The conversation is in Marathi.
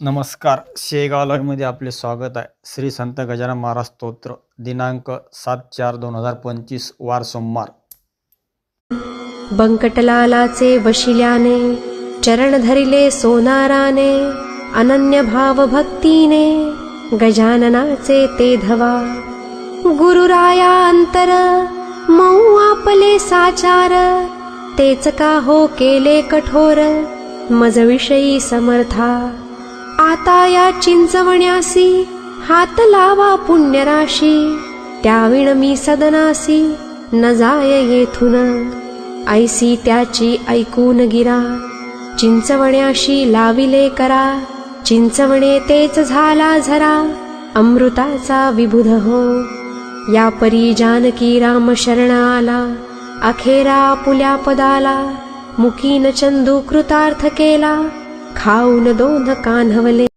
नमस्कार. शेगाव लाईव्हमध्ये आपले स्वागत आहे. श्री संत गजानन महाराज स्तोत्र दिनांक 7/4/2025 वार सोमवार. बंकटलालाचे वशिल्याने चरण धरिले सोनाराने, अनन्य भाव भक्तीने गजाननाचे ते धवा. गुरुराया अंतर मऊ आपले साचार, तेच का हो केले कठोर मज विषयी समर्था. आता या चिंचवण्यासी हात लावा पुण्यराशी, त्याविण मी सदनासी न जाय येथून. ऐसी त्याची ऐकून गिरा, चिंचवण्याशी लाविले करा. चिंचवणे तेच झाला झरा, अमृताचा विबुध हो. या परी जानकी राम शरण आला, अखेरा पुल्या पदाला. मुकीन चंदू कृतार्थ केला, खाऊन दोन कान्हवले.